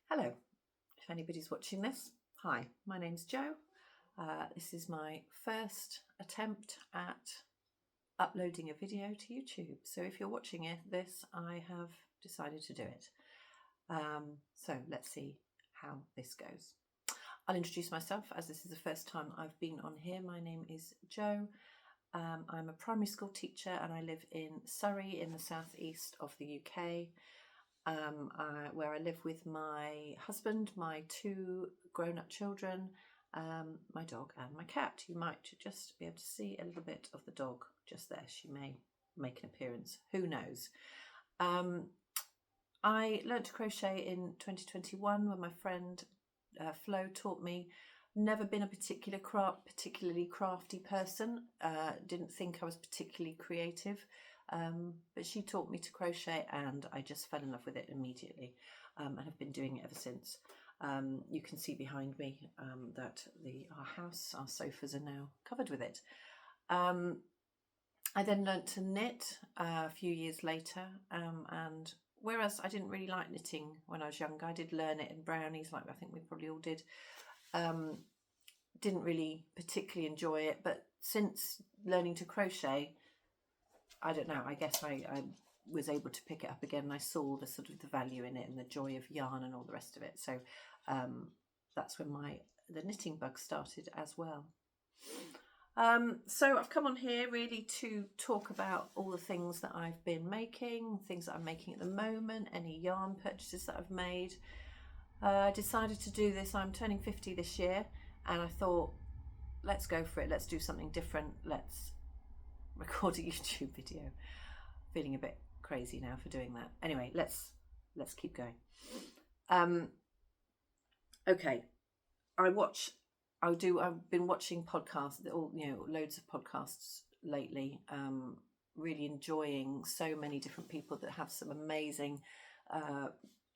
Hello, if anybody's watching this. Hi, my name's Jo. This is my first attempt at uploading a video to YouTube. So if you're watching this, I have decided to do it. So let's see how this goes. I'll introduce myself as this is the first time I've been on here. My name is Jo. I'm a primary school teacher and I live in Surrey in the southeast of the UK. Where I live with my husband, my two grown-up children, my dog and my cat. You might just be able to see a little bit of the dog just there. She may make an appearance, who knows. I learnt to crochet in 2021 when my friend Flo taught me. Never been a particularly crafty person, didn't think I was particularly creative. But she taught me to crochet and I just fell in love with it immediately and have been doing it ever since. You can see behind me that our sofas are now covered with it. I then learnt to knit a few years later, and whereas I didn't really like knitting when I was younger, I did learn it in brownies, like I think we probably all did. Didn't really particularly enjoy it, but since learning to crochet, I don't know, I guess I was able to pick it up again and I saw the sort of the value in it and the joy of yarn and all the rest of it. So that's when the knitting bug started as well. So I've come on here really to talk about all the things that I've been making, things that I'm making at the moment, any yarn purchases that I've made. I decided to do this. I'm turning 50 this year and I thought, let's go for it. Let's do something different. Let's record a YouTube video. Feeling a bit crazy now for doing that. Anyway, let's keep going. Okay, I've been watching podcasts, loads of podcasts lately. Really enjoying so many different people that have some amazing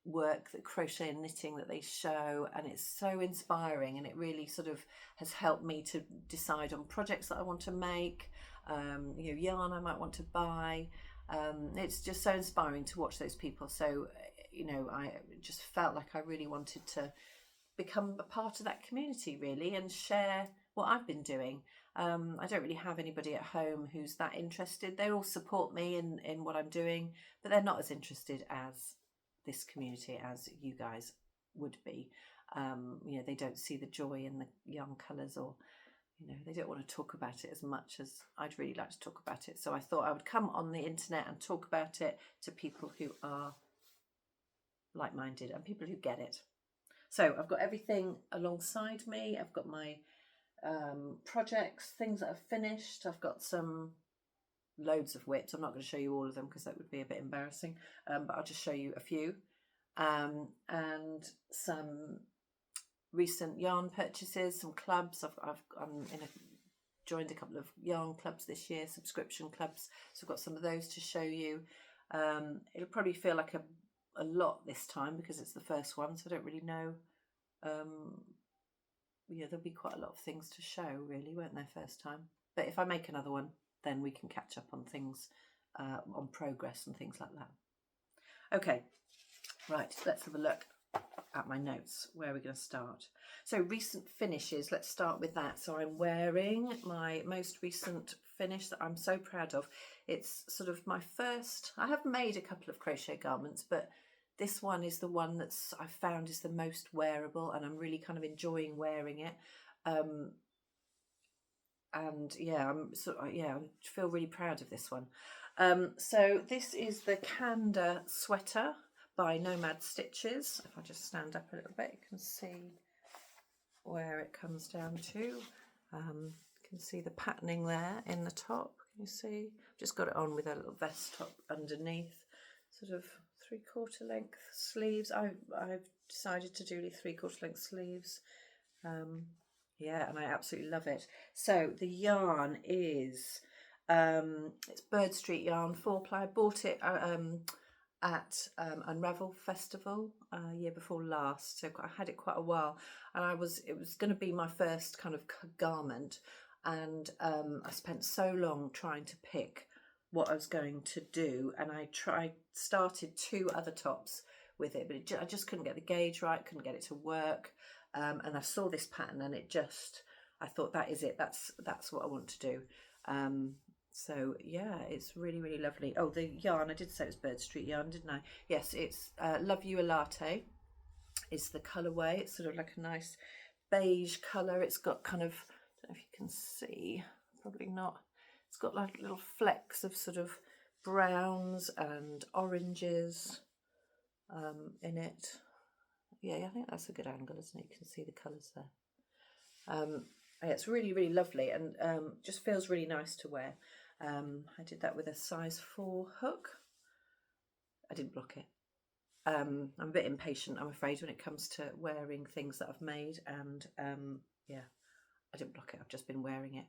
work, that crochet and knitting that they show, and it's so inspiring, and it really sort of has helped me to decide on projects that I want to make, yarn I might want to buy. It's just so inspiring to watch those people. So I just felt like I really wanted to become a part of that community really and share what I've been doing. I don't really have anybody at home who's that interested. They all support me in what I'm doing, but they're not as interested as this community as you guys would be. They don't see the joy in the yarn colours, or they don't want to talk about it as much as I'd really like to talk about it. So I thought I would come on the internet and talk about it to people who are like-minded and people who get it. So I've got everything alongside me. I've got my projects, things that I've finished. I've got loads of whips. I'm not going to show you all of them because that would be a bit embarrassing, but I'll just show you a few, and some recent yarn purchases, some clubs. Joined a couple of yarn clubs this year, subscription clubs, so I've got some of those to show you. It'll probably feel like a lot this time because it's the first one, so I don't really know. There'll be quite a lot of things to show really, won't there, first time? But if I make another one, then we can catch up on things, on progress and things like that. Okay, right, let's have a look at my notes. Where are we going to start? So recent finishes, let's start with that. So I'm wearing my most recent finish that I'm so proud of. It's sort of my first, I have made a couple of crochet garments, but this one is the one that's I found is the most wearable, and I'm really kind of enjoying wearing it. And yeah, I feel really proud of this one. So this is the Kanda sweater by Nomad Stitches. If I just stand up a little bit, you can see where it comes down to. You can see the patterning there in the top. Can you see? I've just got it on with a little vest top underneath, sort of 3/4 length sleeves. I've decided to do 3/4 length sleeves. Yeah, and I absolutely love it. So the yarn is it's Bird Street yarn, 4-ply. I bought it at Unravel Festival year before last, so I had it quite a while, and it was going to be my first kind of garment, and I spent so long trying to pick what I was going to do, and I started 2 other tops with it, but I just couldn't get the gauge right, couldn't get it to work. And I saw this pattern, and I thought, that is it. That's what I want to do. So yeah, it's really, really lovely. Oh, the yarn, I did say it was Bird Street yarn, didn't I? Yes, it's Love You a Latte is the colourway. It's sort of like a nice beige colour. It's got kind of, I don't know if you can see, probably not. It's got like little flecks of sort of browns and oranges in it. Yeah, I think that's a good angle, isn't it? You can see the colours there. It's really, really lovely, and just feels really nice to wear. I did that with a size 4 hook. I didn't block it. I'm a bit impatient, I'm afraid, when it comes to wearing things that I've made, and yeah, I didn't block it. I've just been wearing it.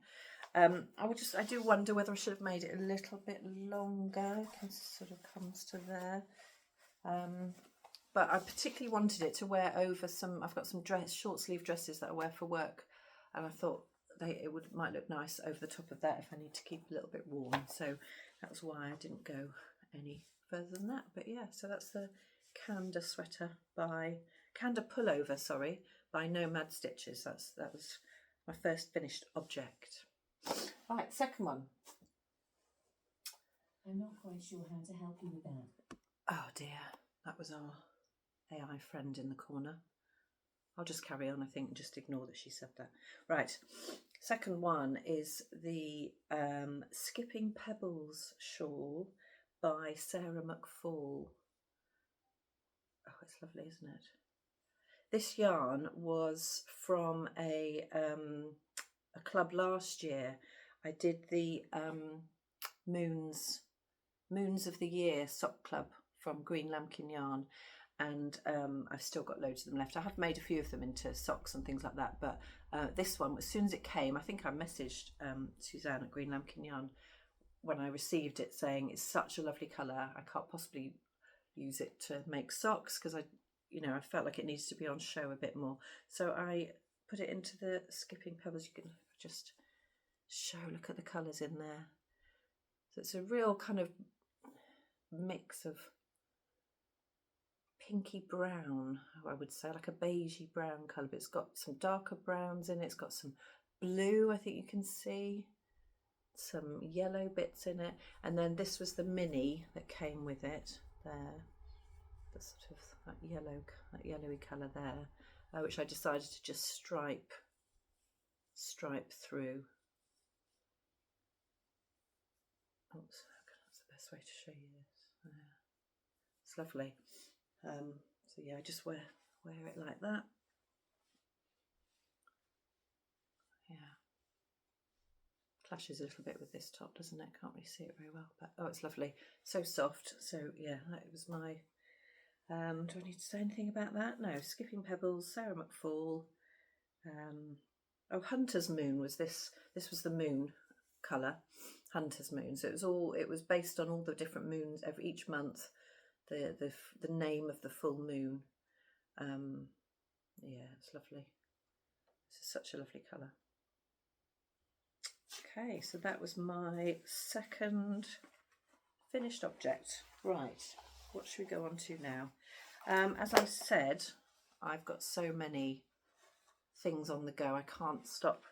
I do wonder whether I should have made it a little bit longer. It can sort of comes to there. But I particularly wanted it to wear over some. I've got some short sleeve dresses that I wear for work, and I thought might look nice over the top of that if I need to keep a little bit warm. So that's why I didn't go any further than that. But yeah, so that's the Canda sweater Canda pullover, sorry, by Nomad Stitches. That was my first finished object. Right, second one. I'm not quite sure how to help you with that. Oh dear, that was our AI friend in the corner. I'll just carry on, I think, and just ignore that she said that. Right, second one is the Skipping Pebbles shawl by Sarah McFall. Oh, it's lovely, isn't it? This yarn was from a club last year. I did the Moons of the Year sock club from Green Lambkin Yarn, and I've still got loads of them left. I have made a few of them into socks and things like that, but this one, as soon as it came, I think I messaged Suzanne at Green Lambkin Yarn when I received it, saying it's such a lovely colour, I can't possibly use it to make socks, because I felt like it needs to be on show a bit more. So I put it into the Skipping Pebbles. You can just look at the colours in there. So it's a real kind of mix of pinky brown, I would say, like a beigey brown colour, but it's got some darker browns in it. It's got some blue, I think you can see, some yellow bits in it, and then this was the mini that came with it there, the sort of that yellowy colour there, which I decided to just stripe through. Oops, that's the best way to show you this. It's lovely. So yeah, I just wear it like that. Yeah, clashes a little bit with this top, doesn't it? Can't really see it very well, but oh, it's lovely, so soft. So yeah, that was my do I need to say anything about that? No. Skipping Pebbles, Sarah McFall. Oh, Hunter's Moon was this was the moon colour, Hunter's Moon. So it was based on all the different moons each month, the name of the full moon. Yeah, it's lovely. This is such a lovely colour. Okay, so that was my second finished object. Right, what should we go on to now? As I said, I've got so many things on the go. I can't stop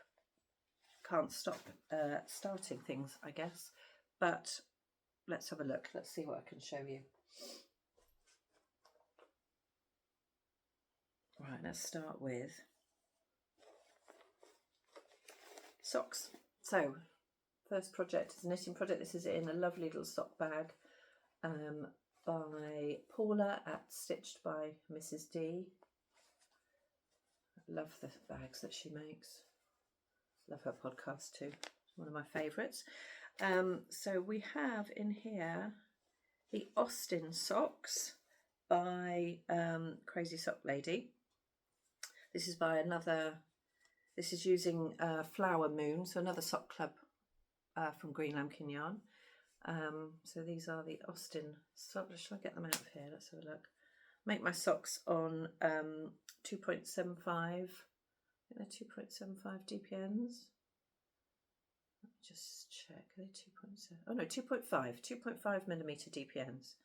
starting things, I guess. But let's have a look. Let's see what I can show you. Right, let's start with socks. So, first project is a knitting project. This is in a lovely little sock bag by Paula at Stitched by Mrs. D. I love the bags that she makes. Love her podcast too. It's one of my favourites. So we have in here the Austin socks by Crazy Sock Lady. This is by this is using Flower Moon, so another sock club from Green Lambkin Yarn. So these are the Austin socks. Shall I get them out of here? Let's have a look. Make my socks on 2.75. I think they're 2.75 DPNs. Let me just check. Are they 2.7? Oh no, 2.5 millimeter DPNs.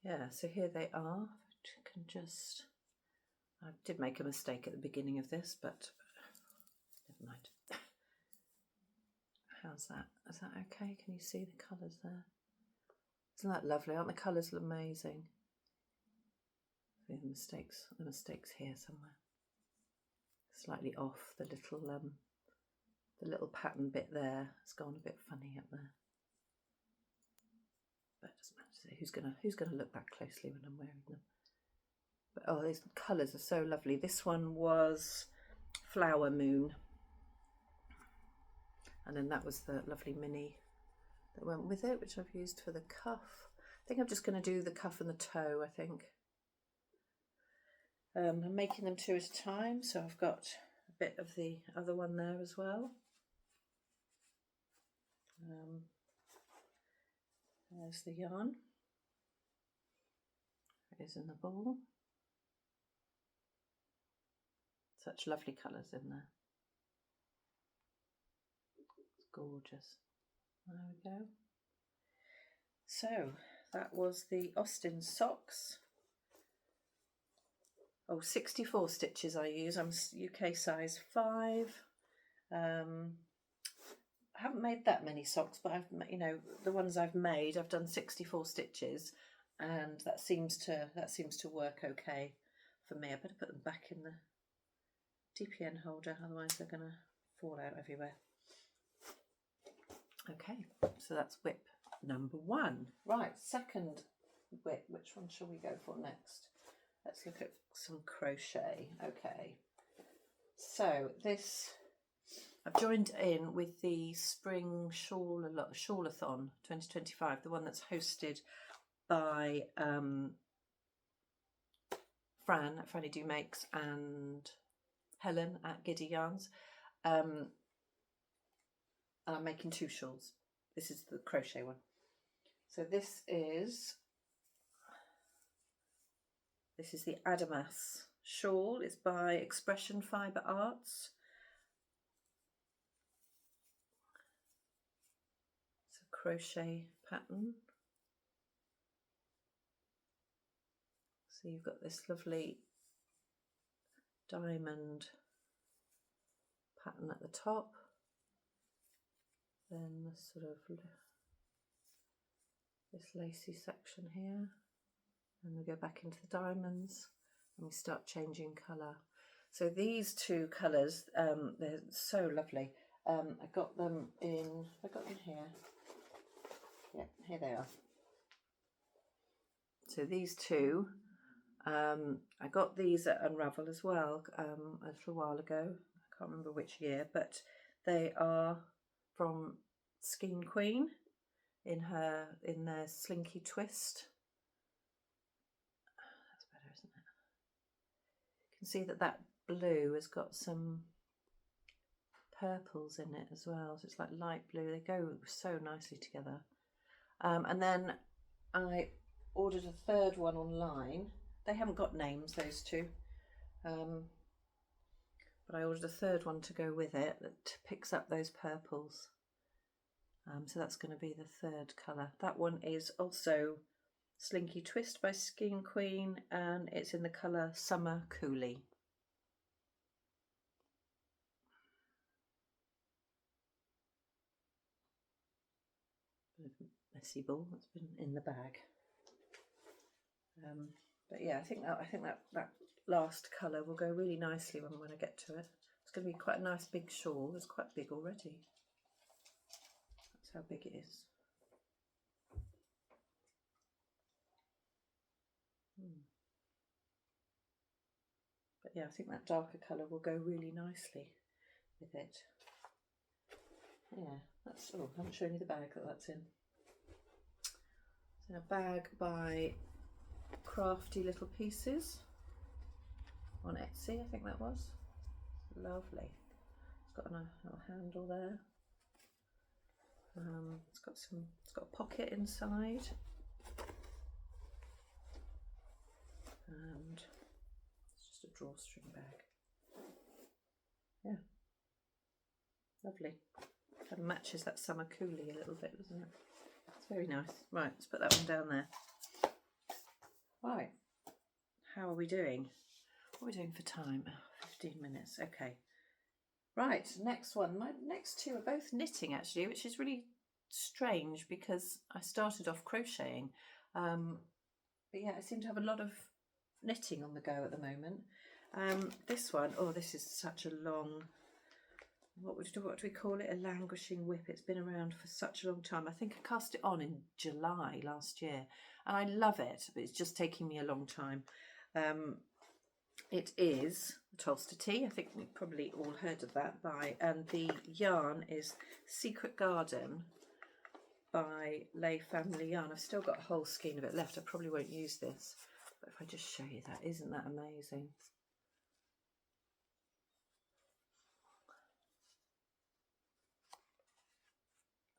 yeah, so here they are. I can just, I did make a mistake at the beginning of this, but never mind. How's that? Is that okay? Can you see the colours there? Isn't that lovely? Aren't the colours amazing? The mistakes here somewhere. Slightly off the little pattern bit there. It's gone a bit funny up there. But it doesn't matter. Who's gonna look that closely when I'm wearing them? But oh, these colours are so lovely. This one was Flower Moon. And then that was the lovely mini that went with it, which I've used for the cuff. I think I'm just going to do the cuff and the toe, I think. I'm making them 2 at a time, so I've got a bit of the other one there as well. There's the yarn. It is in the ball. Such lovely colours in there. It's gorgeous. There we go. So that was the Austin socks. Oh, 64 stitches I use. I'm UK size 5. I haven't made that many socks, but the ones I've made, I've done 64 stitches, and that seems to work okay for me. I better put them back in the DPN holder, otherwise they're going to fall out everywhere. Okay, so that's whip number 1. Right, second whip. Which one shall we go for next? Let's look at some crochet. Okay, so this I've joined in with the Spring Shawl-a-thon 2025, the one that's hosted by Fran at Franny Do Makes and Helen at Giddy Yarns. And I'm making 2 shawls. This is the crochet one. So this is the Adamas shawl. It's by Expression Fibre Arts. It's a crochet pattern. So you've got this lovely diamond pattern at the top. Then the sort of this lacy section here, and we go back into the diamonds and we start changing colour. So these 2 colours, they're so lovely. I got them in here. Yeah, here they are. So these 2, I got these at Unravel as well a little while ago. I can't remember which year, but they are from Skein Queen in their Slinky Twist. That's better, isn't it? You can see that blue has got some purples in it as well, so it's like light blue. They go so nicely together. And then I ordered a 3rd one online. They haven't got names, those 2, but I ordered a 3rd one to go with it that picks up those purples. So that's going to be the 3rd colour. That one is also Slinky Twist by Skein Queen, and it's in the colour Summer Coolie. Messy ball that's been in the bag. But yeah, I think that last colour will go really nicely when I get to it. It's going to be quite a nice big shawl. It's quite big already. That's how big it is. But yeah, I think that darker colour will go really nicely with it. Yeah, that's, oh, I haven't shown you the bag that's in. It's in a bag by Crafty Little Pieces on Etsy, I think that was. Lovely. It's got a little handle there. It's got a pocket inside, and it's just a drawstring bag. Yeah, lovely. Kind of matches that Summer Coolie a little bit, doesn't it? It's very nice. Right, let's put that one down there. Right, how are we doing? What are we doing for time? 15 minutes, okay. Right, next one. My next two are both knitting actually, which is really strange because I started off crocheting. But yeah, I seem to have a lot of knitting on the go at the moment. This one, oh, this is such a long, what do we call it? A languishing whip. It's been around for such a long time. I think I cast it on in July last year, and I love it, but it's just taking me a long time. It is Tolster Tea. I think we've probably all heard of that and the yarn is Secret Garden by Lay Family Yarn. I've still got a whole skein of it left. I probably won't use this, but if I just show you that, isn't that amazing?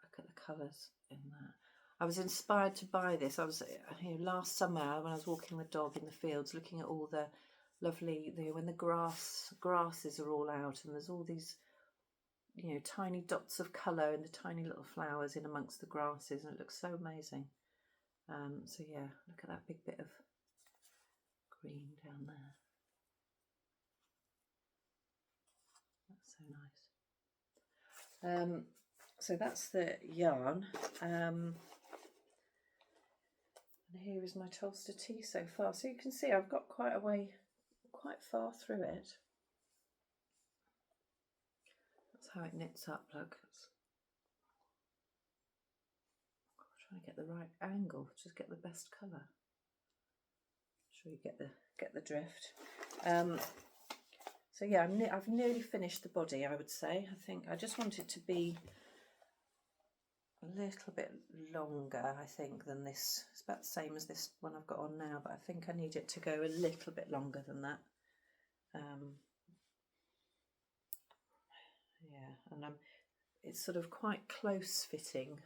Look at the colours in that. I was inspired to buy this. I was, last summer when I was walking the dog in the fields, looking at all the lovely, when the grasses are all out, and there's all these, tiny dots of colour and the tiny little flowers in amongst the grasses, and it looks so amazing. So yeah, look at that big bit of green down there. That's so nice. So that's the yarn. And here is my Tolster Tea so far. So you can see I've got quite far through it. That's how it knits up. Look, I'm trying to get the right angle, just get the best colour. Sure you get the drift. So yeah, I've nearly finished the body. I would say. I think I just want it to be a little bit longer, I think, than this. It's about the same as this one I've got on now, but I think I need it to go a little bit longer than that. Yeah, and it's sort of quite close fitting,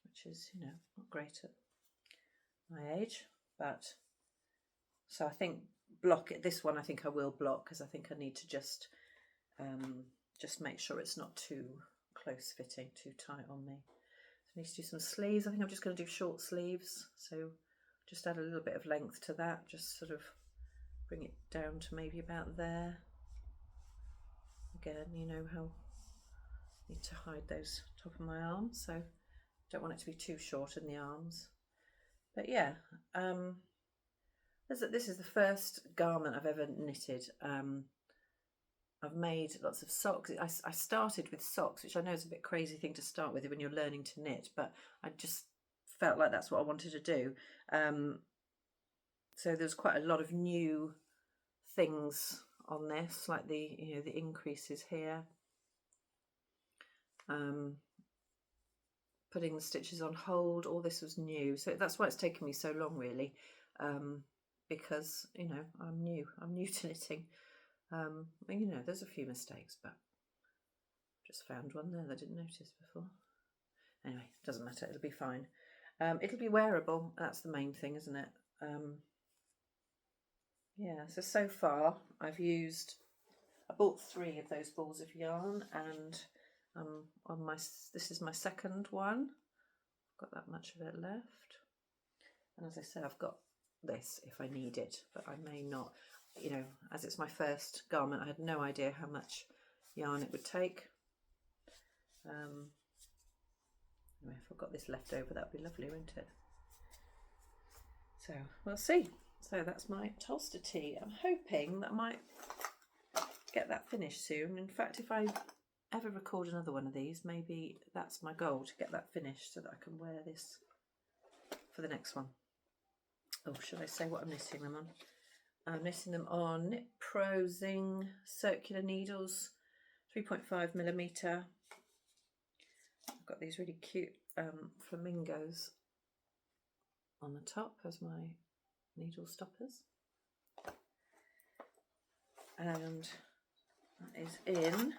which is, not great at my age, but so I think block it. This one I think I will block because I think I need to just make sure it's not too close fitting, too tight on me. So I need to do some sleeves. I think I'm just going to do short sleeves, so just add a little bit of length to that, just sort of bring it down to maybe about there. Again, you know how I need to hide those top of my arms, so don't want it to be too short in the arms. But yeah, this is the first garment I've ever knitted. I've made lots of socks. I started with socks, which I know is a bit crazy thing to start with when you're learning to knit, but I just felt like that's what I wanted to do. So there's quite a lot of new things on this, like the increases here. Putting the stitches on hold, all this was new, so that's why it's taken me so long, really, because I'm new to knitting. There's a few mistakes, but just found one there that I didn't notice before. Anyway, doesn't matter, it'll be fine. It'll be wearable, that's the main thing, isn't it? Yeah, so far I bought 3 of those balls of yarn, and this is my second one. I've got that much of it left, and as I said, I've got this if I need it, but I may not. As it's my first garment, I had no idea how much yarn it would take. Anyway, if I've got this left over, that'd be lovely, wouldn't it? So we'll see. So that's my Tolster Tea. I'm hoping that I might get that finished soon. In fact, if I ever record another one of these, maybe that's my goal, to get that finished so that I can wear this for the next one. Oh, should I say what I'm knitting them on? I'm knitting them on Knit Pro Zing circular needles, 3.5mm. I've got these really cute flamingos on the top as my needle stoppers, and that is in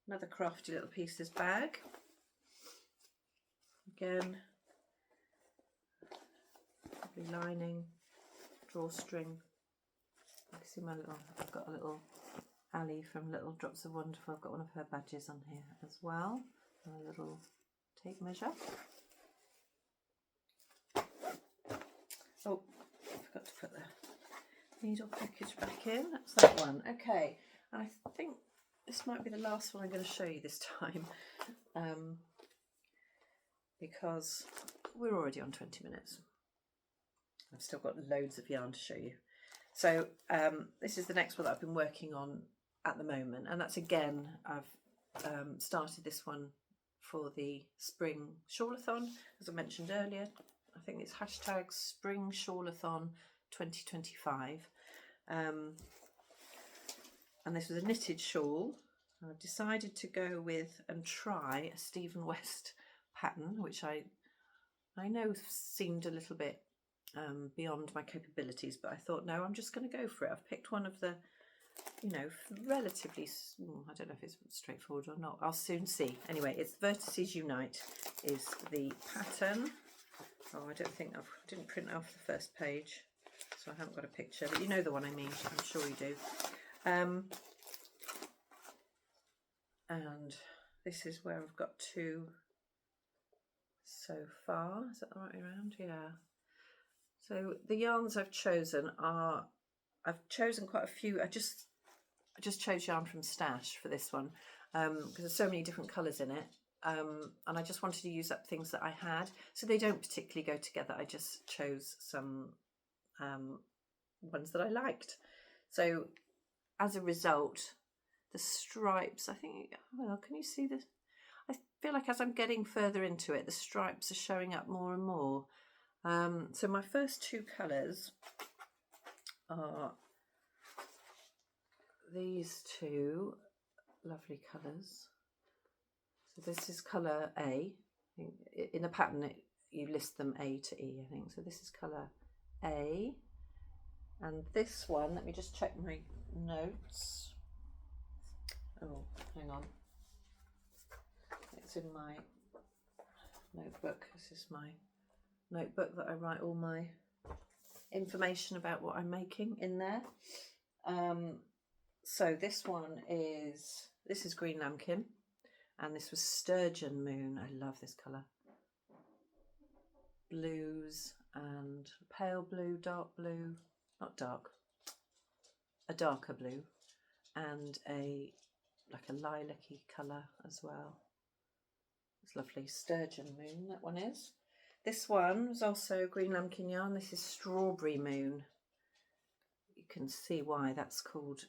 another crafty little pieces bag. Again, lovely lining, drawstring. You can see I've got a little Ali from Little Drops of Wonderful. I've got one of her badges on here as well, and a little tape measure. needle package back in. That's that one. Okay, and I think this might be the last one I'm going to show you this time, because we're already on 20 minutes. I've still got loads of yarn to show you. So this is the next one that I've been working on at the moment, and that's again, I've started this one for the spring shawlathon, as I mentioned earlier. I think it's hashtag spring shawlathon 2025. And this was a knitted shawl. I've decided to go with and try a Stephen West pattern, which I know seemed a little bit beyond my capabilities, but I thought, no, I'm just going to go for it. I've picked one of the, you know, relatively, I don't know if it's straightforward or not, I'll soon see. Anyway, it's Vertices Unite is the pattern. Oh, I didn't print off the first page, so I haven't got a picture, but you know the one I mean, I'm sure you do. And this is where I've got two so far. Is that the right way around? Yeah. So the yarns I've chosen are, I've chosen quite a few. I just chose yarn from Stash for this one, because there's so many different colours in it, and I just wanted to use up things that I had, so they don't particularly go together. I just chose some ones that I liked. So as a result, the stripes, I think, well, can you see this? I feel like as I'm getting further into it, the stripes are showing up more and more. So my first two colours are these two lovely colours. So this is colour A. In the pattern you list them A to E, I think. So this is colour A. And this one, let me just check my notes. Oh, hang on. It's in my notebook. This is my notebook that I write all my information about what I'm making in there. So this is Green Lambkin, and this was Sturgeon Moon. I love this colour. Blues and pale blue, dark blue, not dark, a darker blue, and like a lilac-y colour as well. It's lovely. Sturgeon Moon, that one is. This one was also Green Lambkin yarn. This is Strawberry Moon. You can see why that's called.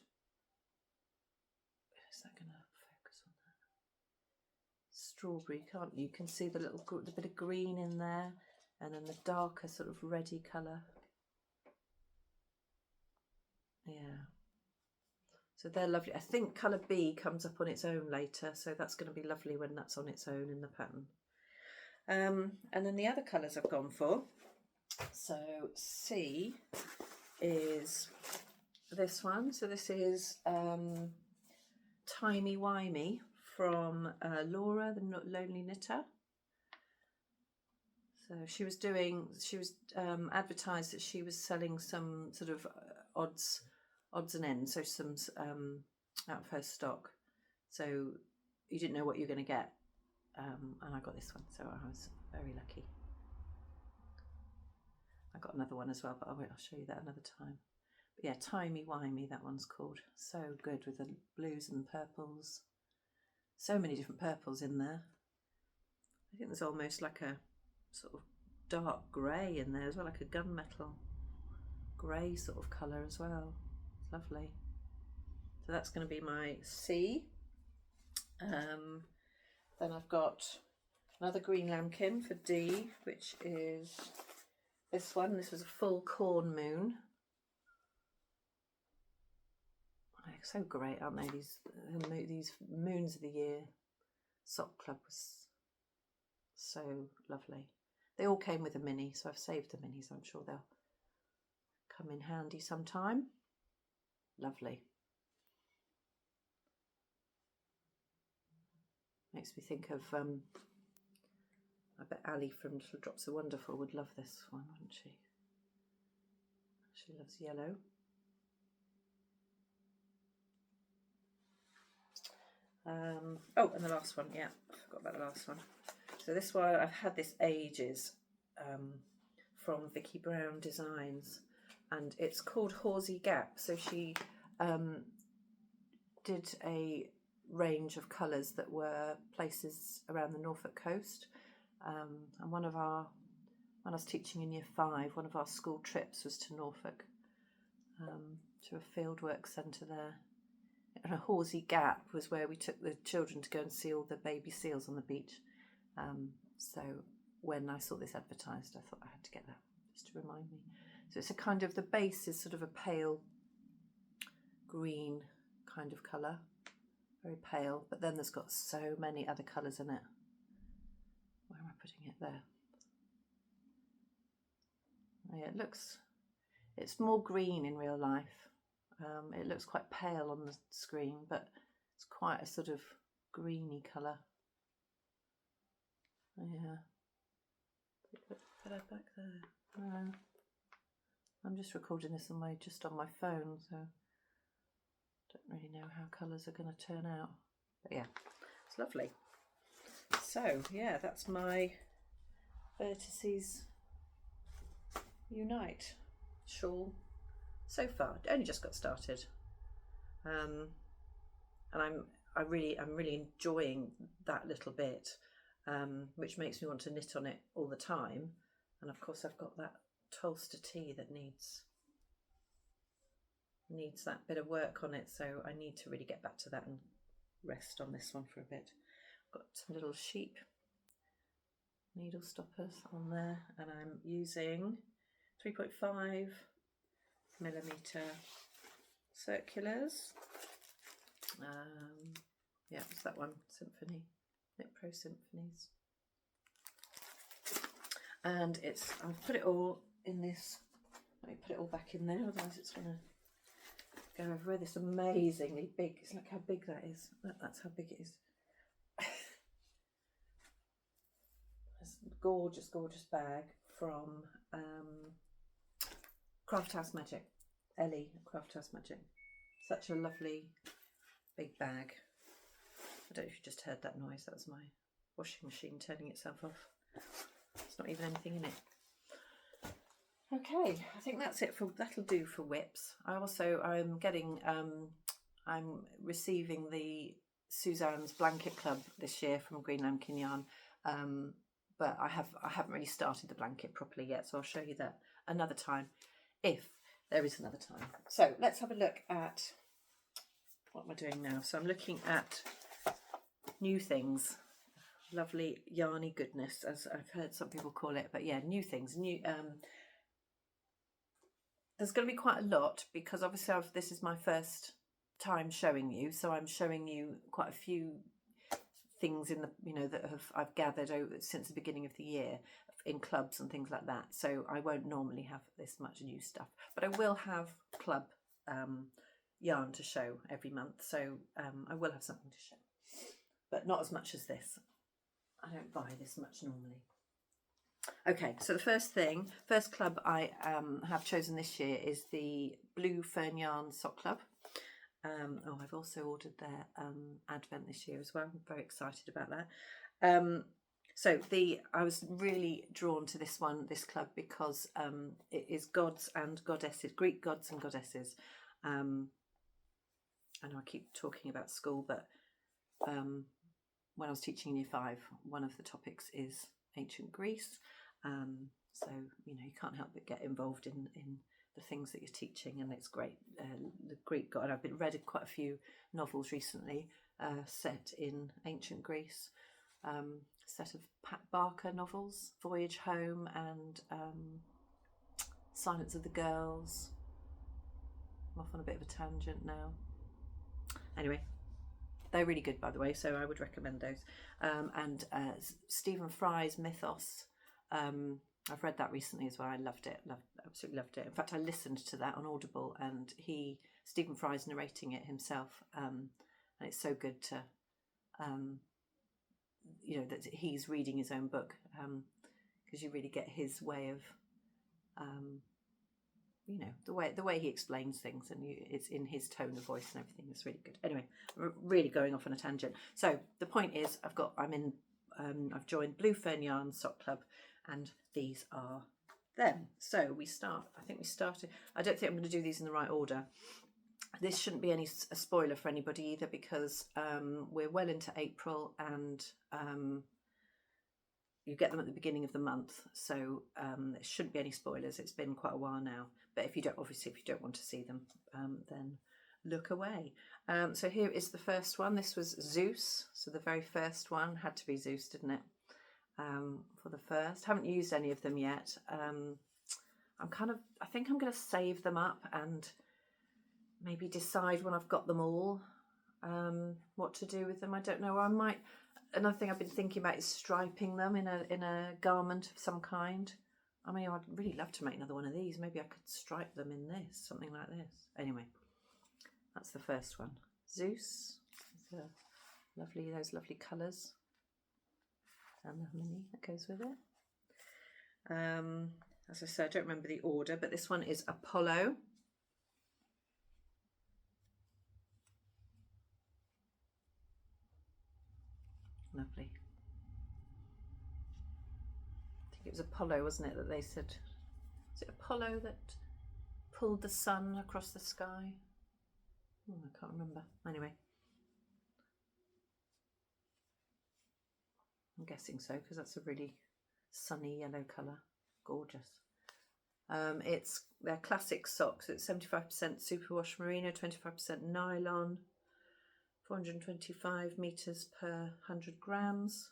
Is that going to focus on that? Strawberry, can't you? You can see the bit of green in there, and then the darker sort of reddy colour. Yeah. So they're lovely. I think colour B comes up on its own later, so that's going to be lovely when that's on its own in the pattern. And then the other colours I've gone for, so C is this one. So this is Timey Wimey from Laura, the Lonely Knitter. So she was advertised that she was selling some sort of odds and ends, so some out of her stock. So you didn't know what you were going to get. And I got this one, so I was very lucky. I got another one as well, but I'll show you that another time. But yeah, Timey Wimey, that one's called. So good with the blues and purples. So many different purples in there. I think there's almost like a sort of dark grey in there as well, like a gunmetal grey sort of colour as well. It's lovely. So that's going to be my C. Then I've got another Green Lambkin for D, which is this one. This was a full corn moon. They're so great, aren't they? These moons of the year. Sock Club was so lovely. They all came with a mini, so I've saved the minis. I'm sure they'll come in handy sometime. Lovely. Makes me think of, I bet Ali from Little Drops of Wonderful would love this one, wouldn't she? She loves yellow. Oh, and the last one, yeah, I forgot about the last one. So this one, I've had this ages, from Vicky Brown Designs, and it's called Horsey Gap. So she did a range of colours that were places around the Norfolk coast, and when I was teaching in year 5, one of our school trips was to Norfolk, to a fieldwork centre there. And a Horsey Gap was where we took the children to go and see all the baby seals on the beach. So when I saw this advertised, I thought I had to get that just to remind me. So it's a kind of, the base is sort of a pale green kind of colour, very pale, but then there's got so many other colours in it. Where am I putting it? There. Yeah, it's more green in real life. It looks quite pale on the screen, but it's quite a sort of greeny colour. Yeah. Put that back there. No. I'm just recording this on my phone, so I don't really know how colours are going to turn out. But yeah, it's lovely. So yeah, that's my Vertices Unite shawl so far. It only just got started, and I'm really enjoying that little bit, which makes me want to knit on it all the time. And of course I've got that Tolster tea that needs that bit of work on it, so I need to really get back to that and rest on this one for a bit. I've got some little sheep needle stoppers on there, and I'm using 3.5mm circulars. Yeah, it's that one, Symphony, Knit Pro Symphonies. And I've put it all in this, let me put it all back in there, otherwise it's going to go everywhere. This amazingly big, it's like how big that is. That's how big it is. This gorgeous, gorgeous bag from Craft House Magic, Ellie at Craft House Magic. Such a lovely big bag. I don't know if you just heard that noise, that was my washing machine turning itself off. There's not even anything in it. Okay, I think that'll do for whips. I'm receiving the Suzanne's Blanket Club this year from Green Lambkin Yarn, but I haven't really started the blanket properly yet, so I'll show you that another time, if there is another time. So let's have a look at what am I doing now. So I'm looking at new things, lovely yarny goodness, as I've heard some people call it, but yeah, new things. There's going to be quite a lot, because obviously this is my first time showing you, so I'm showing you quite a few things in the that I've gathered over since the beginning of the year in clubs and things like that. So I won't normally have this much new stuff, but I will have club yarn to show every month, so I will have something to show, but not as much as this. I don't buy this much normally. Okay, so the first club I have chosen this year is the Blue Fern Yarn Sock Club. I've also ordered their advent this year as well. I'm very excited about that. I was really drawn to this club, because it is gods and goddesses, Greek gods and goddesses. I know I keep talking about school, but when I was teaching in year 5, one of the topics is ancient Greece. So you can't help but get involved in the things that you're teaching, and it's great. The Greek god, I've read quite a few novels recently set in ancient Greece. Set of Pat Barker novels, Voyage Home and Silence of the Girls. I'm off on a bit of a tangent now. Anyway, they're really good, by the way, so I would recommend those. And Stephen Fry's Mythos. I've read that recently as well. I loved it. Absolutely loved it. In fact, I listened to that on Audible, and Stephen Fry's narrating it himself, and it's so good to, that he's reading his own book, because you really get his way of, the way he explains things, and it's in his tone of voice and everything. It's really good. Anyway, really going off on a tangent. So the point is, I've joined Blue Fern Yarn Sock Club, and these are Then, so we start, I think we started, I don't think I'm going to do these in the right order. This shouldn't be a spoiler for anybody either, because we're well into April, and you get them at the beginning of the month, so there shouldn't be any spoilers. It's been quite a while now, but if you don't want to see them, then look away. So here is the first one. This was Zeus, so the very first one had to be Zeus, didn't it? For the first, haven't used any of them yet. I think I'm going to save them up and maybe decide when I've got them all what to do with them. I don't know. I might. Another thing I've been thinking about is striping them in a garment of some kind. I mean, I'd really love to make another one of these. Maybe I could stripe them in this, something like this. Anyway, that's the first one. Zeus. Those lovely colours. And the mini that goes with it. As I said, I don't remember the order, but this one is Apollo. Lovely. I think it was Apollo, wasn't it, that they said, was it Apollo that pulled the sun across the sky? Oh, I can't remember. Anyway. I'm guessing so, because that's a really sunny yellow colour. Gorgeous. It's their classic socks. It's 75% superwash merino, 25% nylon, 425 meters per 100 grams.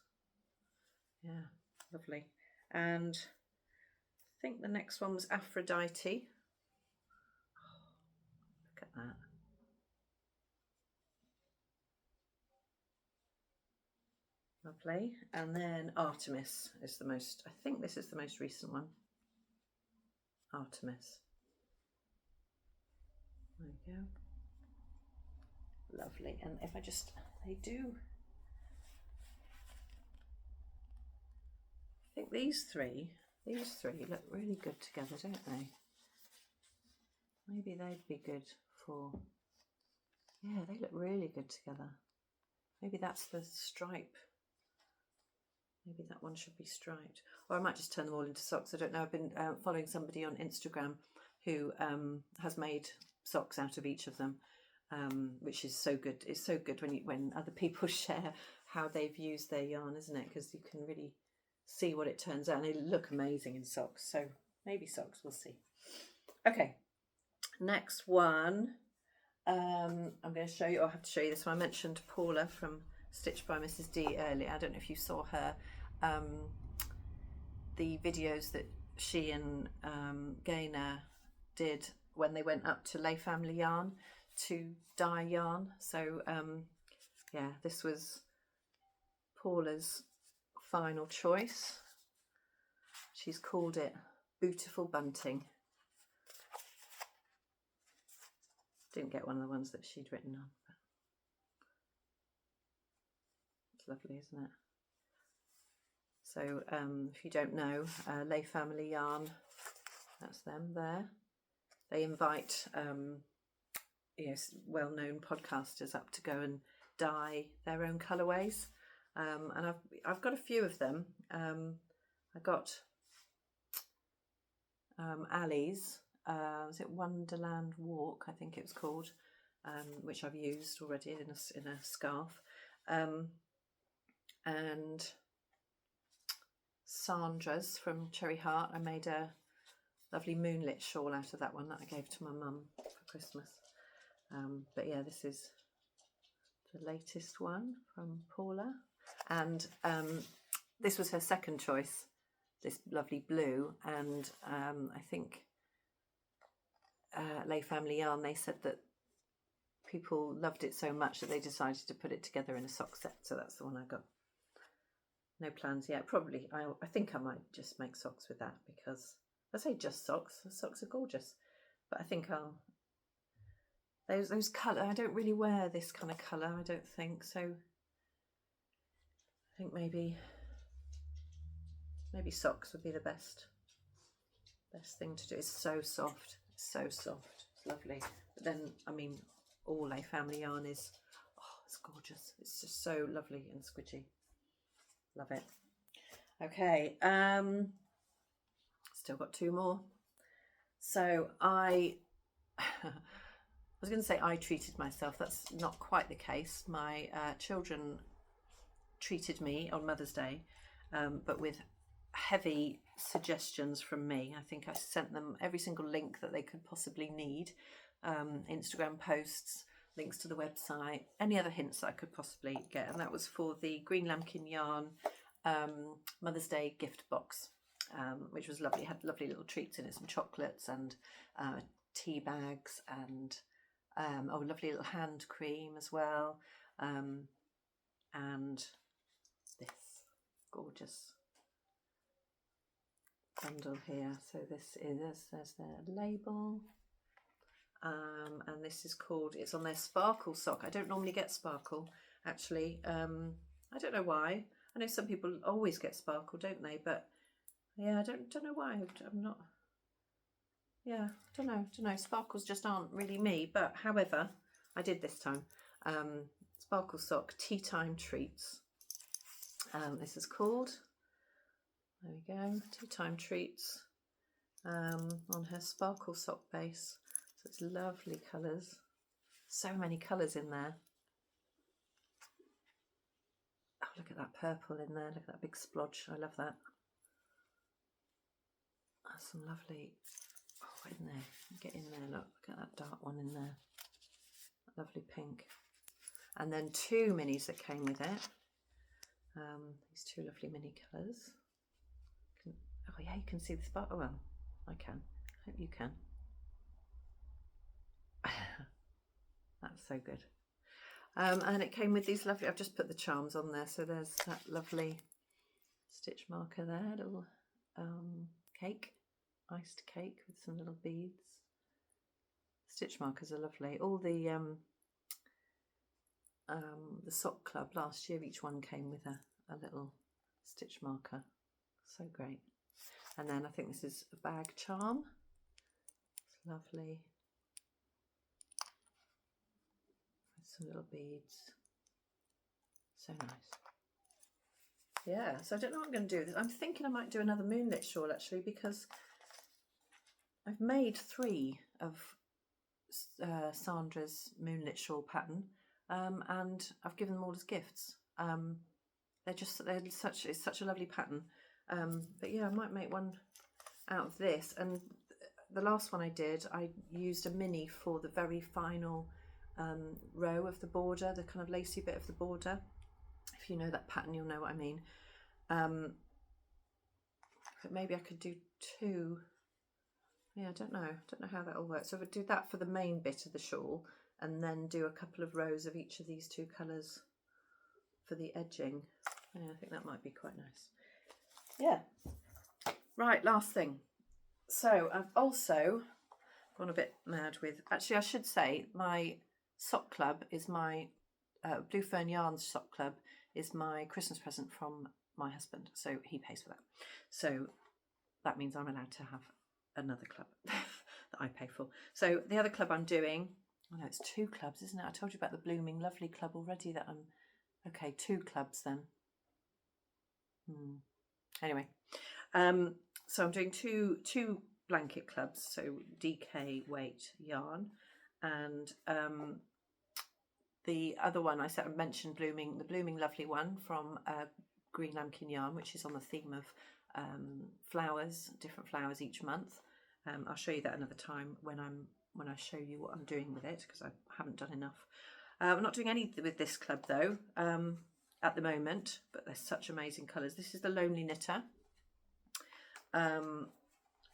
Yeah, lovely. And I think the next one was Aphrodite. Oh, look at that. Lovely. And then Artemis is the most, I think this is the most recent one. Artemis. There you go. Lovely. And if I just, I think these three look really good together, don't they? Maybe they'd be good for, yeah, they look really good together. Maybe that's the stripe. Maybe that one should be striped. Or I might just turn them all into socks. I don't know. I've been following somebody on Instagram who has made socks out of each of them, which is so good. It's so good when other people share how they've used their yarn, isn't it? Because you can really see what it turns out. And they look amazing in socks. So maybe socks, we'll see. Okay, next one. I'm going to show you, I'll have to show you this one. I mentioned Paula from Stitched by Mrs. D earlier. I don't know if you saw her, the videos that she and Gaynor did when they went up to Lay Family Yarn to dye yarn. So yeah, this was Paula's final choice. She's called it Bootiful Bunting. Didn't get one of the ones that she'd written on. It's lovely, isn't it? So if you don't know, Lay Family Yarn, that's them there. They invite yes, well-known podcasters up to go and dye their own colourways, and I've got a few of them. I got Ali's. Was it Wonderland Walk? I think it was called, which I've used already in a scarf, and Sandra's from Cherry Heart. I made a lovely moonlit shawl out of that one that I gave to my mum for Christmas. But yeah, this is the latest one from Paula, and this was her second choice, this lovely blue, and I think Lay Family Yarn, they said that people loved it so much that they decided to put it together in a sock set, so that's the one I got. No plans yet. Probably, I think I might just make socks with that, because I say just socks. The socks are gorgeous, but I think I'll those colour. I don't really wear this kind of colour. I don't think so. I think maybe socks would be the best thing to do. It's so soft. It's so soft. It's lovely. But then, I mean, all Lay Family Yarn is, oh, it's gorgeous. It's just so lovely and squidgy. Love it. Okay, Still got 2 more. So I was going to say I treated myself. That's not quite the case. My children treated me on Mother's Day, but with heavy suggestions from me. I think I sent them every single link that they could possibly need, Instagram posts, links to the website, any other hints that I could possibly get, and that was for the Green Lambkin Yarn Mother's Day gift box, which was lovely. It had lovely little treats in it, some chocolates and tea bags, and lovely little hand cream as well, and this gorgeous bundle here. So this is, there's their label, and this is called, it's on their Sparkle sock. I don't normally get Sparkle, actually. I don't know why. I know some people always get Sparkle, don't they? But yeah, I don't know why. I'm not. Yeah, don't know. Sparkles just aren't really me. But however, I did this time. Sparkle sock tea time treats. This is called. There we go. Tea time treats. On her Sparkle sock base. So it's lovely colours. So many colours in there. Oh, look at that purple in there. Look at that big splodge. I love that. That's some lovely. Oh, in there. Get in there. Look at that dark one in there. That lovely pink. And then 2 minis that came with it. These 2 lovely mini colours. Oh yeah, you can see the spark. Oh well, I can. Hope you can. That's so good. And it came with these lovely, I've just put the charms on there. So there's that lovely stitch marker there, little cake, iced cake with some little beads. Stitch markers are lovely. All the sock club last year, each one came with a little stitch marker. So great. And then I think this is a bag charm. It's lovely. With some little beads. So nice. Yeah, so I don't know what I'm going to do. I'm thinking I might do another moonlit shawl actually, because I've made 3 of Sandra's moonlit shawl pattern, and I've given them all as gifts. It's such a lovely pattern. But yeah, I might make one out of this. And the last one I did, I used a mini for the very final row of the border, the kind of lacy bit of the border. If you know that pattern, you'll know what I mean. But maybe I could do 2. Yeah, I don't know how that will work. So I would do that for the main bit of the shawl, and then do a couple of rows of each of these 2 colours for the edging. Yeah, I think that might be quite nice. Yeah. Right, last thing. So I've also gone a bit mad with, actually I should say, my sock club is my, Blue Fern Yarns sock club is my Christmas present from my husband. So he pays for that. So that means I'm allowed to have another club that I pay for. So the other club I'm doing, oh no, it's 2 clubs, isn't it? I told you about the Blooming Lovely club already that I'm, okay, 2 clubs then. Anyway, so I'm doing two blanket clubs, so DK weight yarn, and the other one I mentioned the Blooming Lovely one from Green Lambkin Yarn, which is on the theme of flowers, different flowers each month. I'll show you that another time when I show you what I'm doing with it, because I haven't done enough. I'm not doing any with this club though at the moment, but they're such amazing colours. This is the Lonely Knitter. I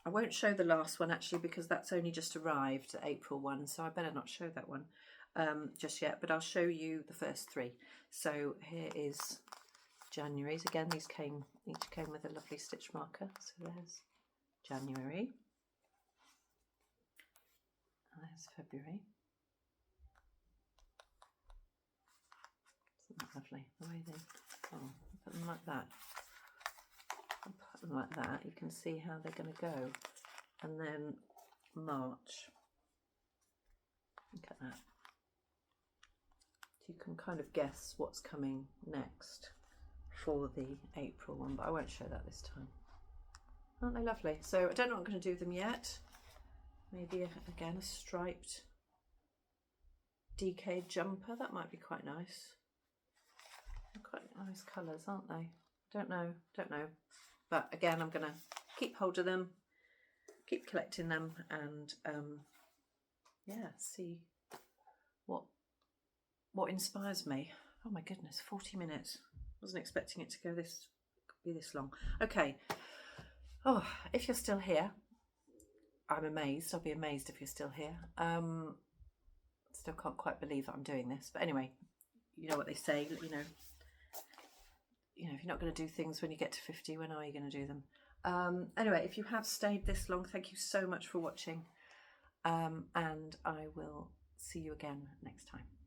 won't show the last one actually, because that's only just arrived, April 1, so I better not show that one just yet, but I'll show you the first 3. So here is January's. Again, each came with a lovely stitch marker. So there's January, and there's February. Isn't that lovely? The way they, put them like that. Put them like that. You can see how they're going to go. And then March. Look at that. So you can kind of guess what's coming next for the April one, but I won't show that this time. Aren't they lovely? So I don't know what I'm going to do with them yet. Maybe again a striped DK jumper. That might be quite nice. They're quite nice colours, aren't they? Don't know. But again, I'm going to keep hold of them, keep collecting them, and yeah, see what inspires me. Oh my goodness, 40 minutes. Wasn't expecting it to go be this long. Okay. Oh, if you're still here, I'm amazed. I'll be amazed if you're still here. Still can't quite believe that I'm doing this. But anyway, you know what they say, you know, if you're not going to do things when you get to 50, when are you going to do them? Anyway, if you have stayed this long, thank you so much for watching. And I will see you again next time.